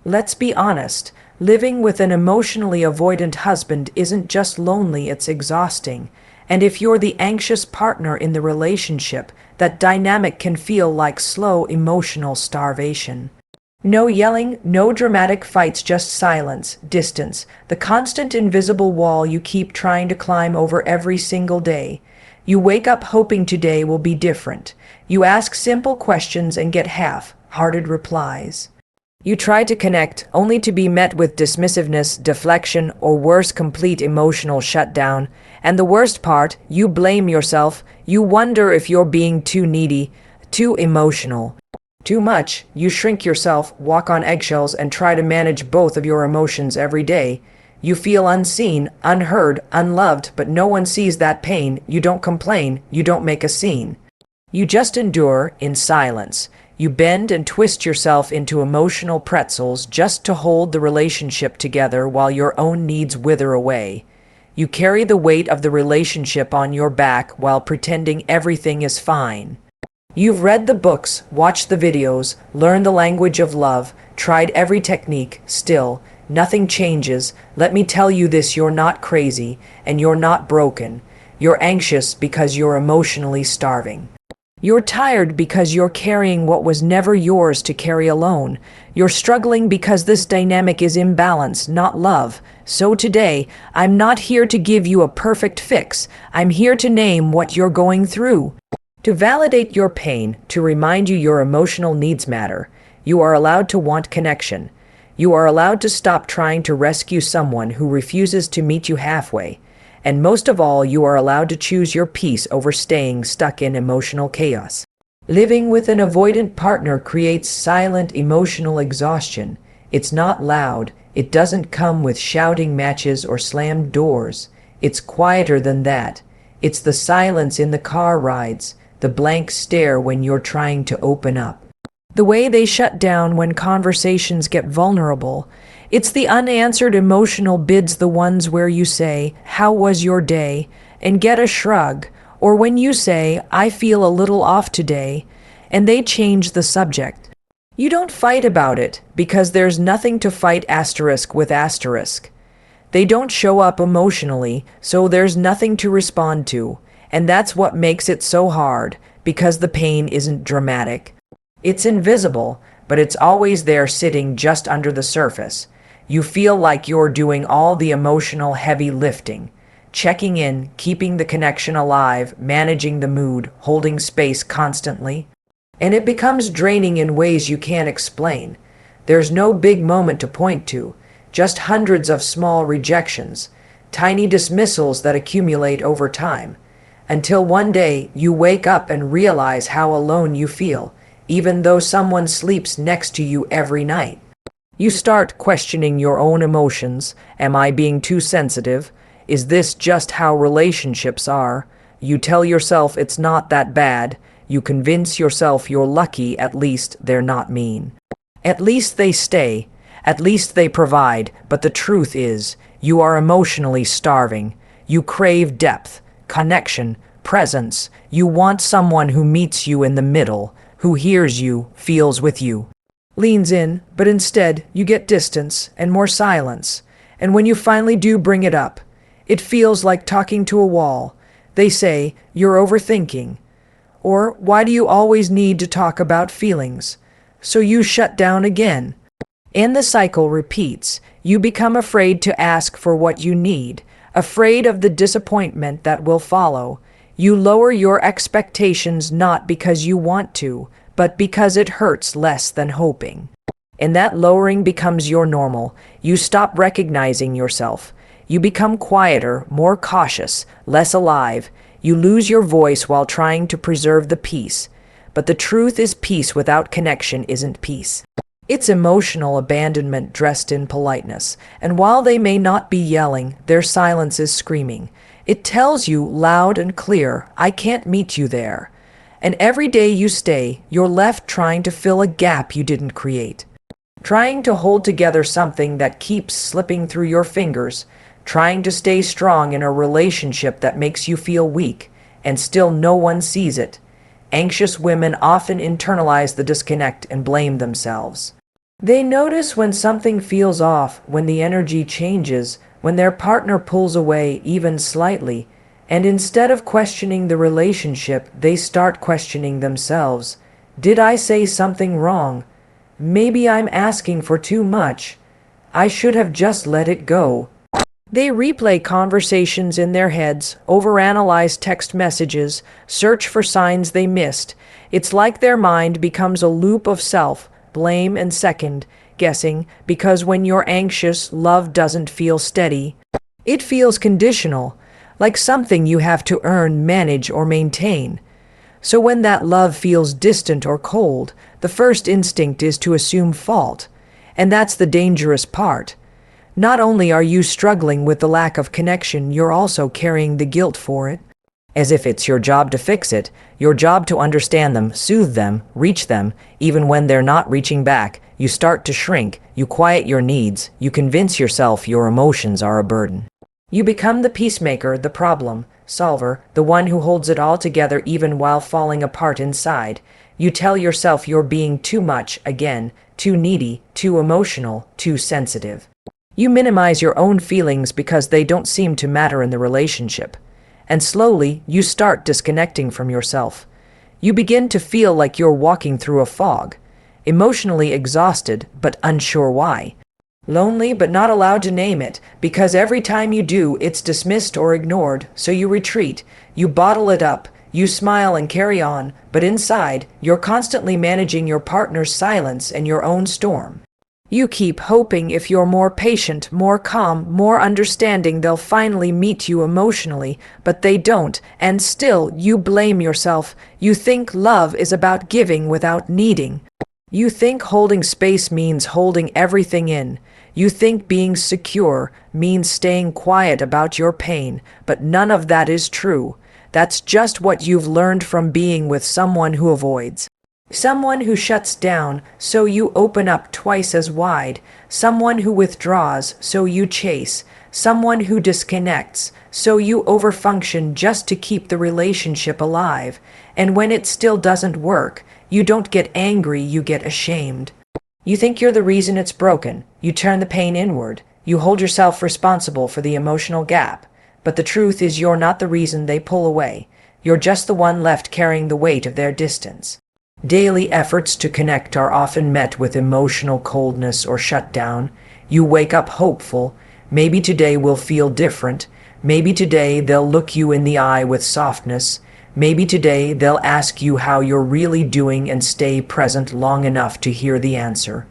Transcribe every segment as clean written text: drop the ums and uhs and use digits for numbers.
Let's be honest, living with an emotionally avoidant husband isn't just lonely, it's exhausting. And if you're the anxious partner in the relationship, that dynamic can feel like slow emotional starvation. No yelling, no dramatic fights, just silence, distance, the constant invisible wall you keep trying to climb over every single day. You wake up hoping today will be different. You ask simple questions and get half-hearted replies. You try to connect, only to be met with dismissiveness, deflection, or worse, complete emotional shutdown. And the worst part, you blame yourself. You wonder if you're being too needy, too emotional. Too much. You shrink yourself, walk on eggshells, and try to manage both of your emotions every day. You feel unseen, unheard, unloved, but no one sees that pain. You don't complain, you don't make a scene. You just endure in silence. You bend and twist yourself into emotional pretzels just to hold the relationship together while your own needs wither away. You carry the weight of the relationship on your back while pretending everything is fine. You've read the books, watched the videos, learned the language of love, tried every technique, still, nothing changes. Let me tell you this, you're not crazy, and you're not broken. You're anxious because you're emotionally starving. You're tired because you're carrying what was never yours to carry alone. You're struggling because this dynamic is imbalance, not love. So today, I'm not here to give you a perfect fix. I'm here to name what you're going through. To validate your pain, to remind you your emotional needs matter. You are allowed to want connection. You are allowed to stop trying to rescue someone who refuses to meet you halfway. And most of all, you are allowed to choose your peace over staying stuck in emotional chaos. Living with an avoidant partner creates silent emotional exhaustion. It's not loud. It doesn't come with shouting matches or slammed doors. It's quieter than that. It's the silence in the car rides, the blank stare when you're trying to open up, the way they shut down when conversations get vulnerable. It's the unanswered emotional bids, the ones where you say, "How was your day?" and get a shrug, or when you say, "I feel a little off today," and they change the subject. You don't fight about it because there's nothing to fight with asterisk. They don't show up emotionally, so there's nothing to respond to. And that's what makes it so hard, because the pain isn't dramatic. It's invisible, but it's always there sitting just under the surface. You feel like you're doing all the emotional heavy lifting, checking in, keeping the connection alive, managing the mood, holding space constantly. And it becomes draining in ways you can't explain. There's no big moment to point to, just hundreds of small rejections, tiny dismissals that accumulate over time. Until one day you wake up and realize how alone you feel, even though someone sleeps next to you every night. You start questioning your own emotions. Am I being too sensitive? Is this just how relationships are? You tell yourself it's not that bad. You convince yourself you're lucky, at least they're not mean. At least they stay. At least they provide. But the truth is, you are emotionally starving. You crave depth, connection, presence. You want someone who meets you in the middle, who hears you, feels with you, leans in, but instead you get distance and more silence. And when you finally do bring it up, it feels like talking to a wall. They say, "You're overthinking." Or, "Why do you always need to talk about feelings?" So you shut down again. And the cycle repeats. You become afraid to ask for what you need, afraid of the disappointment that will follow. You lower your expectations not because you want to, but because it hurts less than hoping. And that lowering becomes your normal. You stop recognizing yourself. You become quieter, more cautious, less alive. You lose your voice while trying to preserve the peace. But the truth is, peace without connection isn't peace. It's emotional abandonment dressed in politeness. And while they may not be yelling, their silence is screaming. It tells you loud and clear, "I can't meet you there." And every day you stay, you're left trying to fill a gap you didn't create. Trying to hold together something that keeps slipping through your fingers. Trying to stay strong in a relationship that makes you feel weak, and still no one sees it. Anxious women often internalize the disconnect and blame themselves. They notice when something feels off, when the energy changes, when their partner pulls away even slightly, and instead of questioning the relationship, they start questioning themselves. Did I say something wrong? Maybe I'm asking for too much. I should have just let it go. They replay conversations in their heads, overanalyze text messages, search for signs they missed. It's like their mind becomes a loop of self, blame, and second guessing, because when you're anxious, love doesn't feel steady. It feels conditional, like something you have to earn, manage, or maintain. So when that love feels distant or cold, the first instinct is to assume fault. And that's the dangerous part. Not only are you struggling with the lack of connection, you're also carrying the guilt for it. As if it's your job to fix it, your job to understand them, soothe them, reach them, even when they're not reaching back. You start to shrink, you quiet your needs, you convince yourself your emotions are a burden. You become the peacemaker, the problem solver, the one who holds it all together even while falling apart inside. You tell yourself you're being too much again, too needy, too emotional, too sensitive. You minimize your own feelings because they don't seem to matter in the relationship. And slowly, you start disconnecting from yourself. You begin to feel like you're walking through a fog, emotionally exhausted but unsure why. Lonely but not allowed to name it, because every time you do, it's dismissed or ignored, so you retreat, you bottle it up, you smile and carry on, but inside, you're constantly managing your partner's silence and your own storm. You keep hoping if you're more patient, more calm, more understanding, they'll finally meet you emotionally, but they don't, and still you blame yourself. You think love is about giving without needing. You think holding space means holding everything in. You think being secure means staying quiet about your pain, but none of that is true. That's just what you've learned from being with someone who avoids. Someone who shuts down, so you open up twice as wide. Someone who withdraws, so you chase. Someone who disconnects, so you overfunction just to keep the relationship alive. And when it still doesn't work, you don't get angry, you get ashamed. You think you're the reason it's broken. You turn the pain inward. You hold yourself responsible for the emotional gap. But the truth is you're not the reason they pull away. You're just the one left carrying the weight of their distance. Daily efforts to connect are often met with emotional coldness or shutdown. You wake up hopeful. Maybe today will feel different. Maybe today they'll look you in the eye with softness. Maybe today they'll ask you how you're really doing and stay present long enough to hear the answer.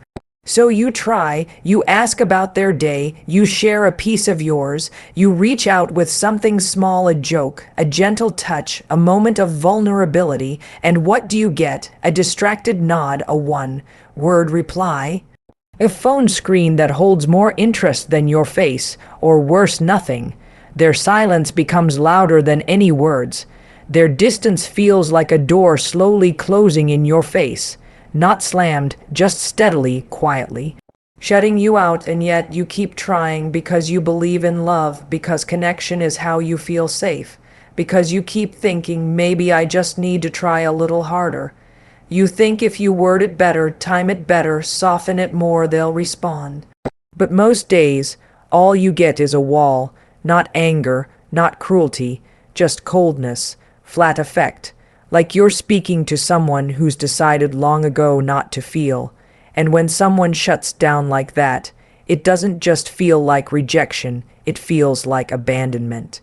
So you try, you ask about their day, you share a piece of yours, you reach out with something small, a joke, a gentle touch, a moment of vulnerability, and what do you get? A distracted nod, a one-word reply? A phone screen that holds more interest than your face, or worse, nothing. Their silence becomes louder than any words. Their distance feels like a door slowly closing in your face. Not slammed, just steadily, quietly, shutting you out, and yet you keep trying because you believe in love, because connection is how you feel safe, because you keep thinking, maybe I just need to try a little harder. You think if you word it better, time it better, soften it more, they'll respond. But most days, all you get is a wall, not anger, not cruelty, just coldness, flat effect. Like you're speaking to someone who's decided long ago not to feel. And when someone shuts down like that, it doesn't just feel like rejection, it feels like abandonment.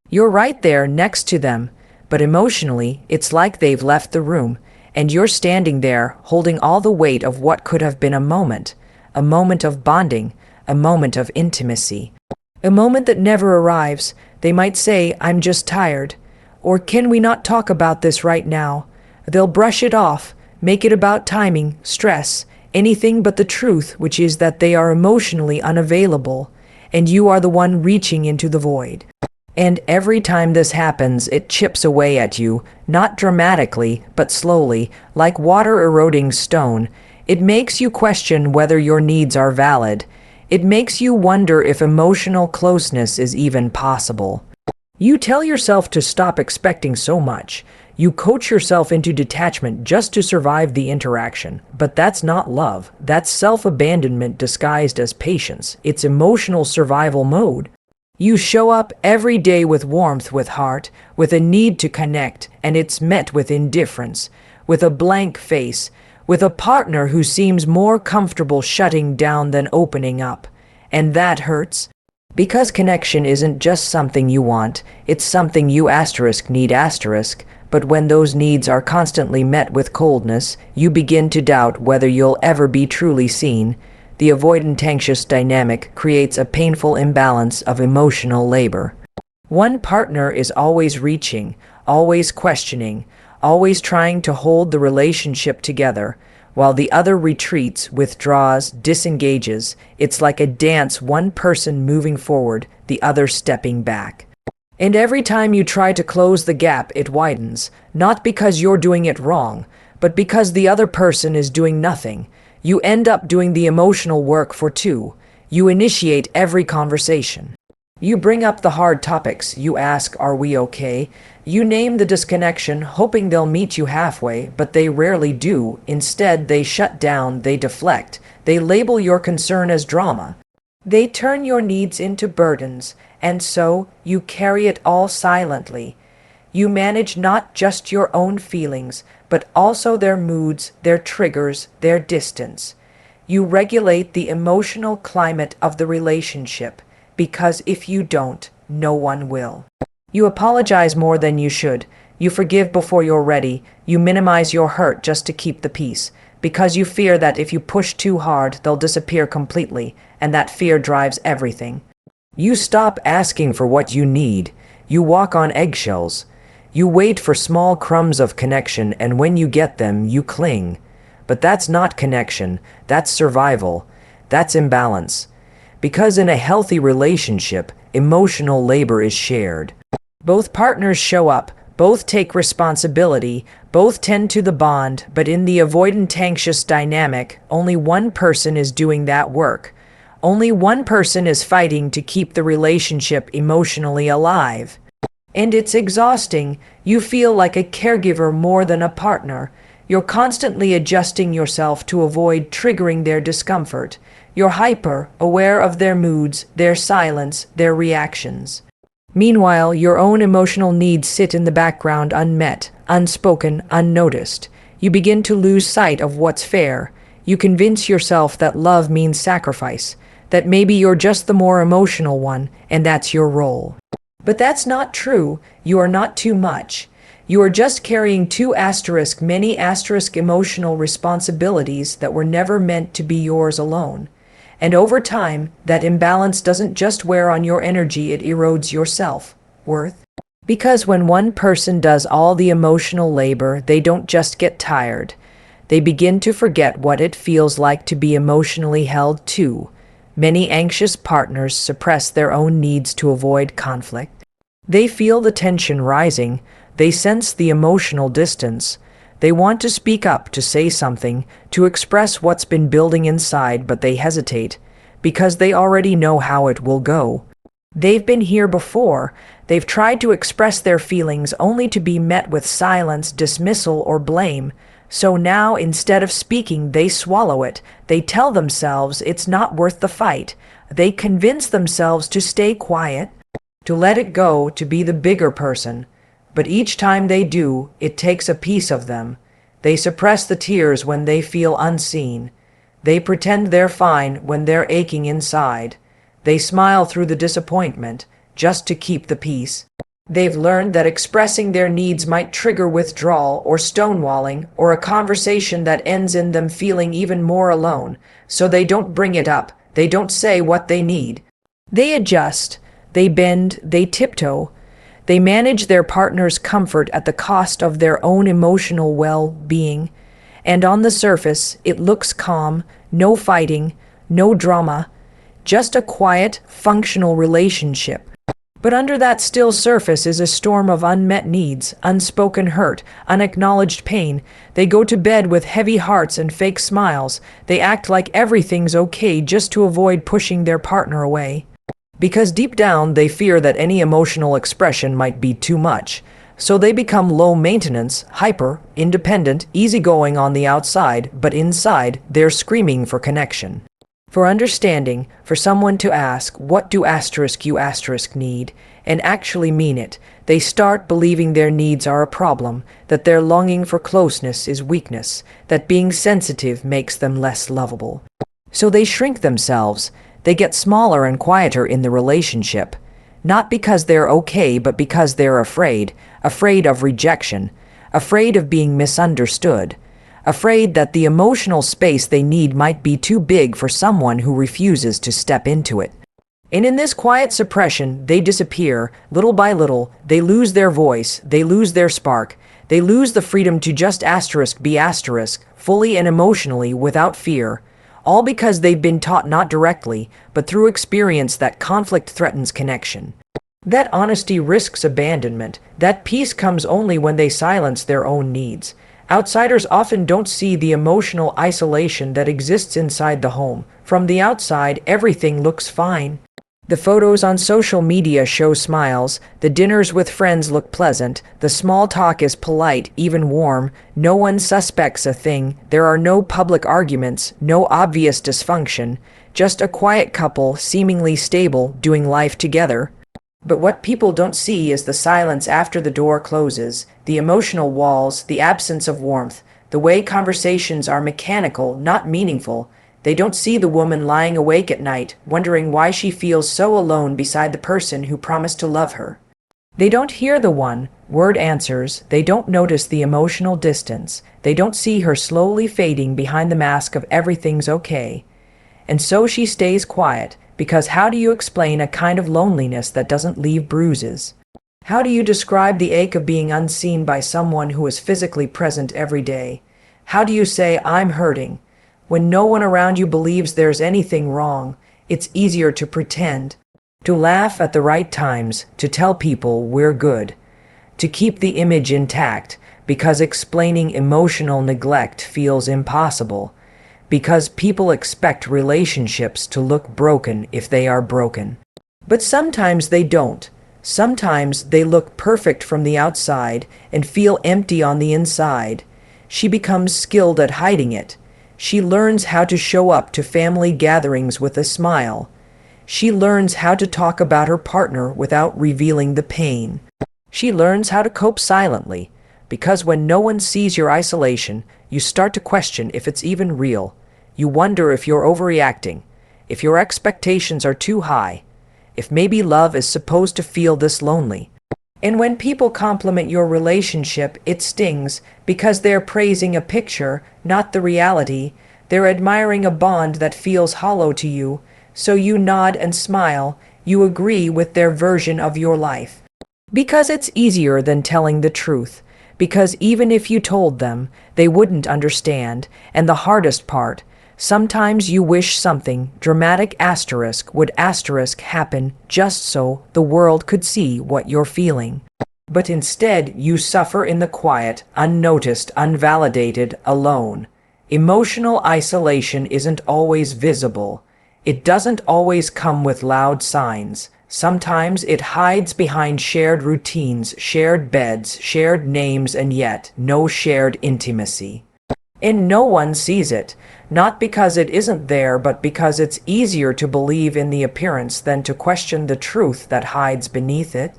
You're right there next to them, but emotionally, it's like they've left the room, and you're standing there holding all the weight of what could have been a moment of bonding, a moment of intimacy. A moment that never arrives. They might say, I'm just tired. Or can we not talk about this right now? They'll brush it off, make it about timing, stress, anything but the truth, which is that they are emotionally unavailable, and you are the one reaching into the void. And every time this happens, it chips away at you, not dramatically, but slowly, like water eroding stone. It makes you question whether your needs are valid. It makes you wonder if emotional closeness is even possible. You tell yourself to stop expecting so much. You coach yourself into detachment just to survive the interaction. But that's not love. That's self-abandonment disguised as patience. It's emotional survival mode. You show up every day with warmth, with heart, with a need to connect, and it's met with indifference, with a blank face, with a partner who seems more comfortable shutting down than opening up. And that hurts. Because connection isn't just something you want, it's something you need. But when those needs are constantly met with coldness, you begin to doubt whether you'll ever be truly seen. The avoidant-anxious dynamic creates a painful imbalance of emotional labor. One partner is always reaching, always questioning, always trying to hold the relationship together, while the other retreats, withdraws, disengages. It's like a dance, one person moving forward, the other stepping back. And every time you try to close the gap, it widens, not because you're doing it wrong, but because the other person is doing nothing. You end up doing the emotional work for two. You initiate every conversation. You bring up the hard topics. You ask, "Are we okay?" You name the disconnection, hoping they'll meet you halfway, but they rarely do. Instead, they shut down, they deflect, they label your concern as drama. They turn your needs into burdens, and so you carry it all silently. You manage not just your own feelings, but also their moods, their triggers, their distance. You regulate the emotional climate of the relationship, because if you don't, no one will. You apologize more than you should. You forgive before you're ready. You minimize your hurt just to keep the peace, because you fear that if you push too hard, they'll disappear completely, and that fear drives everything. You stop asking for what you need. You walk on eggshells. You wait for small crumbs of connection, and when you get them, you cling. But that's not connection. That's survival. That's imbalance. Because in a healthy relationship, emotional labor is shared. Both partners show up, both take responsibility, both tend to the bond, but in the avoidant-anxious dynamic, only one person is doing that work. Only one person is fighting to keep the relationship emotionally alive. And it's exhausting. You feel like a caregiver more than a partner. You're constantly adjusting yourself to avoid triggering their discomfort. You're hyper, aware of their moods, their silence, their reactions. Meanwhile, your own emotional needs sit in the background unmet, unspoken, unnoticed. You begin to lose sight of what's fair. You convince yourself that love means sacrifice, that maybe you're just the more emotional one, and that's your role. But that's not true. You are not too much. You are just carrying many emotional responsibilities that were never meant to be yours alone. And over time, that imbalance doesn't just wear on your energy, it erodes your self-worth. Because when one person does all the emotional labor, they don't just get tired. They begin to forget what it feels like to be emotionally held too. Many anxious partners suppress their own needs to avoid conflict. They feel the tension rising. They sense the emotional distance. They want to speak up, to say something, to express what's been building inside, but they hesitate because they already know how it will go. They've been here before. They've tried to express their feelings only to be met with silence, dismissal, or blame. So now, instead of speaking, they swallow it. They tell themselves it's not worth the fight. They convince themselves to stay quiet, to let it go, to be the bigger person. But each time they do, it takes a piece of them. They suppress the tears when they feel unseen. They pretend they're fine when they're aching inside. They smile through the disappointment just to keep the peace. They've learned that expressing their needs might trigger withdrawal or stonewalling or a conversation that ends in them feeling even more alone, so they don't bring it up. They don't say what they need. They adjust. They bend. They tiptoe. They manage their partner's comfort at the cost of their own emotional well-being. And on the surface, it looks calm, no fighting, no drama, just a quiet, functional relationship. But under that still surface is a storm of unmet needs, unspoken hurt, unacknowledged pain. They go to bed with heavy hearts and fake smiles. They act like everything's okay just to avoid pushing their partner away. Because deep down, they fear that any emotional expression might be too much. So they become low maintenance, hyper, independent, easygoing on the outside, but inside, they're screaming for connection, for understanding, for someone to ask, what do you need, and actually mean it. They start believing their needs are a problem, that their longing for closeness is weakness, that being sensitive makes them less lovable. So they shrink themselves, they get smaller and quieter in the relationship, not because they're okay, but because they're afraid of rejection, afraid of being misunderstood, afraid that the emotional space they need might be too big for someone who refuses to step into it. And in this quiet suppression, they disappear. Little by little, they lose their voice, they lose their spark, they lose the freedom to just be fully and emotionally without fear, all because they've been taught not directly, but through experience that conflict threatens connection. That honesty risks abandonment, that peace comes only when they silence their own needs. Outsiders often don't see the emotional isolation that exists inside the home. From the outside, everything looks fine. The photos on social media show smiles, the dinners with friends look pleasant, the small talk is polite, even warm, no one suspects a thing, there are no public arguments, no obvious dysfunction, just a quiet couple, seemingly stable, doing life together. But what people don't see is the silence after the door closes, the emotional walls, the absence of warmth, the way conversations are mechanical, not meaningful. They don't see the woman lying awake at night, wondering why she feels so alone beside the person who promised to love her. They don't hear the one-word answers, they don't notice the emotional distance, they don't see her slowly fading behind the mask of everything's okay. And so she stays quiet, because how do you explain a kind of loneliness that doesn't leave bruises? How do you describe the ache of being unseen by someone who is physically present every day? How do you say, I'm hurting? When no one around you believes there's anything wrong, it's easier to pretend, to laugh at the right times, to tell people we're good, to keep the image intact, because explaining emotional neglect feels impossible, because people expect relationships to look broken if they are broken. But sometimes they don't. Sometimes they look perfect from the outside and feel empty on the inside. She becomes skilled at hiding it. She learns how to show up to family gatherings with a smile. She learns how to talk about her partner without revealing the pain. She learns how to cope silently, because when no one sees your isolation, you start to question if it's even real. You wonder if you're overreacting, if your expectations are too high, if maybe love is supposed to feel this lonely. And when people compliment your relationship, it stings, because they're praising a picture, not the reality. They're admiring a bond that feels hollow to you, so you nod and smile, you agree with their version of your life. Because it's easier than telling the truth, because even if you told them, they wouldn't understand, and the hardest part, sometimes you wish something dramatic would happen just so the world could see what you're feeling. But instead, you suffer in the quiet, unnoticed, unvalidated, alone. Emotional isolation isn't always visible. It doesn't always come with loud signs. Sometimes it hides behind shared routines, shared beds, shared names, and yet no shared intimacy. And no one sees it, not because it isn't there, but because it's easier to believe in the appearance than to question the truth that hides beneath it.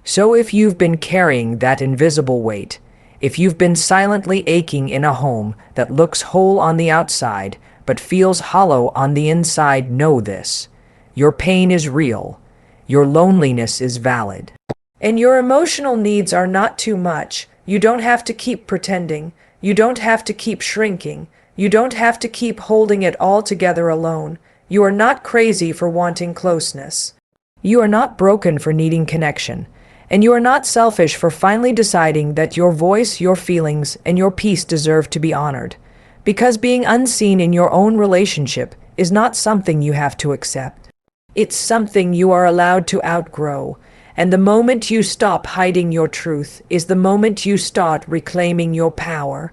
So if you've been carrying that invisible weight, if you've been silently aching in a home that looks whole on the outside, but feels hollow on the inside, know this. Your pain is real. Your loneliness is valid. And your emotional needs are not too much. You don't have to keep pretending. You don't have to keep shrinking. You don't have to keep holding it all together alone. You are not crazy for wanting closeness. You are not broken for needing connection. And you are not selfish for finally deciding that your voice, your feelings, and your peace deserve to be honored. Because being unseen in your own relationship is not something you have to accept. It's something you are allowed to outgrow. And the moment you stop hiding your truth is the moment you start reclaiming your power.